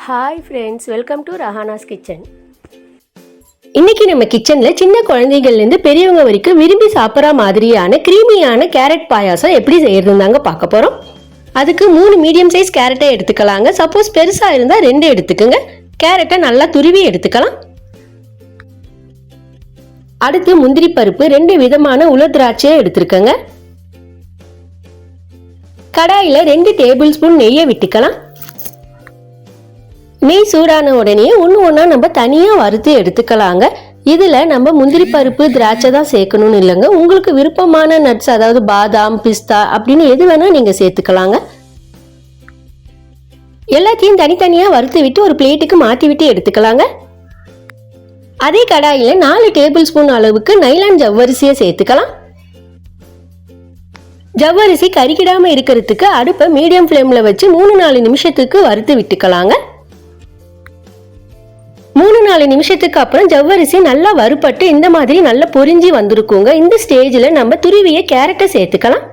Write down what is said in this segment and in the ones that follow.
Hi friends, welcome to Rahana's kitchen. இன்னைக்கு நம்ம கிச்சனில் சின்ன குழந்தைகள்லேருந்து பெரியவங்க வரைக்கும் விரும்பி சாப்பிட்ற மாதிரியான க்ரீமியான கேரட் பாயாசம் எப்படி செய்யறதுன்னு தாங்க பார்க்க போகிறோம். அதுக்கு 3 மீடியம் சைஸ் கேரட்டை எடுத்துக்கலாங்க. சப்போஸ் பெருசாக இருந்தால் 2 எடுத்துக்கோங்க. கேரட்டை நல்லா துருவி எடுத்துக்கலாம். அடுத்து முந்திரி பருப்பு 2 விதமான உலர் திராட்சையை எடுத்துருக்கங்க. கடாயில் 2 டேபிள் ஸ்பூன் நெய்யை விட்டுக்கலாம். நெய் சூடான உடனே ஒன்று ஒன்றா நம்ம தனியாக வறுத்து எடுத்துக்கலாங்க. இதில் நம்ம முந்திரி பருப்பு திராட்சை தான் சேர்க்கணும்னு இல்லைங்க. உங்களுக்கு விருப்பமான நட்ஸ், அதாவது பாதாம், பிஸ்தா அப்படின்னு எது வேணால் நீங்கள் சேர்த்துக்கலாங்க. எல்லாத்தையும் தனித்தனியாக வறுத்து விட்டு ஒரு பிளேட்டுக்கு மாற்றி விட்டு எடுத்துக்கலாங்க. அதே கடாயில் 4 டேபிள் ஸ்பூன் அளவுக்கு நைலான் ஜவ்வரிசியை சேர்த்துக்கலாம். ஜவ்வரிசி கருகிடாமல் இருக்கிறதுக்கு அடுப்பை மீடியம் ஃப்ளேமில் வச்சு 3-4 நிமிஷத்துக்கு வறுத்து விட்டுக்கலாங்க. 3-4 நிமிஷத்துக்கு அப்புறம் ஜவ்வரிசி நல்லா வறுபட்டு இந்த மாதிரி நல்லா பொரிஞ்சு வந்திருக்குங்க. இந்த ஸ்டேஜில் நம்ம துருவிய கேரட்டை சேர்த்துக்கலாம்.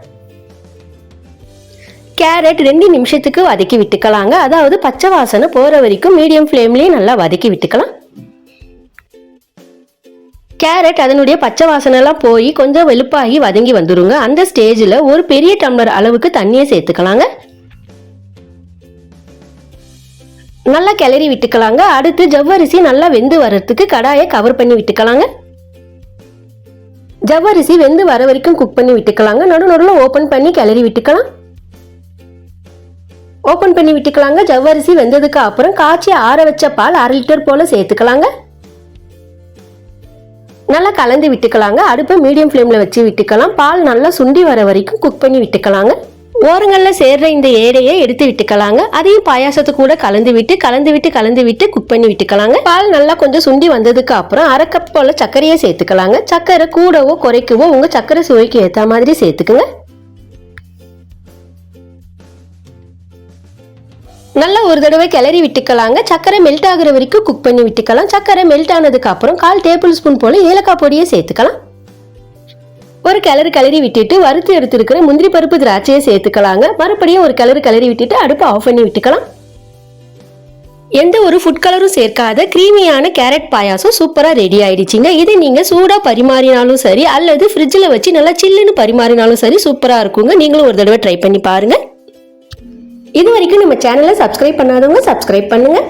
கேரட் 2 நிமிஷத்துக்கு வதக்கி விட்டுக்கலாங்க. அதாவது பச்சை வாசனை போகிற வரைக்கும் மீடியம் ஃப்ளேம்லேயே நல்லா வதக்கி விட்டுக்கலாம். கேரட் அதனுடைய பச்சை வாசனைலாம் போய் கொஞ்சம் வெளுப்பாகி வதங்கி வந்துருங்க. அந்த ஸ்டேஜில் ஒரு பெரிய டம்ளர் அளவுக்கு தண்ணியை சேர்த்துக்கலாங்க. நல்லா கிளறி விட்டுக்கலாங்க. அடுத்து ஜவ்வரிசி நல்லா வெந்து வர்றதுக்கு கடாயை கவர் பண்ணி விட்டுக்கலாங்க. ஜவ்வரிசி வெந்து வர வரைக்கும் குக் பண்ணி விட்டுக்கலாங்க. நடுநடுவில் ஓப்பன் பண்ணி கிளறி விட்டுக்கலாம். ஓப்பன் பண்ணி விட்டுக்கலாங்க. ஜவ்வரிசி வெந்ததுக்கு அப்புறம் காய்ச்சி ஆற வச்ச பால் 1/2 லிட்டர் போல சேர்த்துக்கலாங்க. நல்லா கலந்து விட்டுக்கலாங்க. அடுப்பை மீடியம் ஃப்ளேமில் வச்சு விட்டுக்கலாம். பால் நல்லா சுண்டி வர வரைக்கும் குக் பண்ணி விட்டுக்கலாங்க. ஓரங்களில் சேர்ற இந்த ஏடையை எடுத்து விட்டுக்கலாங்க. அதையும் பாயாசத்து கூட கலந்து விட்டு குக் பண்ணி விட்டுக்கலாங்க. பால் நல்லா கொஞ்சம் சுண்டி வந்ததுக்கு அப்புறம் 1/2 கப் போல சர்க்கரையை சேர்த்துக்கலாங்க. சர்க்கரை கூடவோ குறைக்கவோ உங்க சர்க்கரை சுவைக்கு ஏற்ற மாதிரி சேர்த்துக்குங்க. நல்லா ஒரு தடவை கிளறி விட்டுக்கலாங்க. சர்க்கரை மெல்ட் ஆகுற வரைக்கும் குக் பண்ணி விட்டுக்கலாம். சர்க்கரை மெல்ட் ஆனதுக்கு அப்புறம் 1/4 டேபிள் ஸ்பூன் போல ஏலக்காய் பொடியை சேர்த்துக்கலாம். ஒரு கிளறி விட்டுட்டு வறுத்து எடுத்துருக்கிற முந்திரி பருப்பு திராட்சையை சேர்த்துக்கலாங்க. மறுபடியும் ஒரு கிளறி விட்டுட்டு அடுப்பை ஆஃப் பண்ணி விட்டுக்கலாம். எந்த ஒரு ஃபுட் கலரும் சேர்க்காத கிரீமியான கேரட் பாயாசம் சூப்பராக ரெடி ஆயிடுச்சுங்க. இதை நீங்கள் சூடாக பரிமாறினாலும் சரி, அல்லது ஃப்ரிட்ஜில் வச்சு நல்லா சில்லுன்னு பரிமாறினாலும் சரி, சூப்பராக இருக்குங்க. நீங்களும் ஒரு தடவை ட்ரை பண்ணி பாருங்க. இது வரைக்கும் நம்ம சேனலை சப்ஸ்கிரைப் பண்ணாதவங்க சப்ஸ்கிரைப் பண்ணுங்க.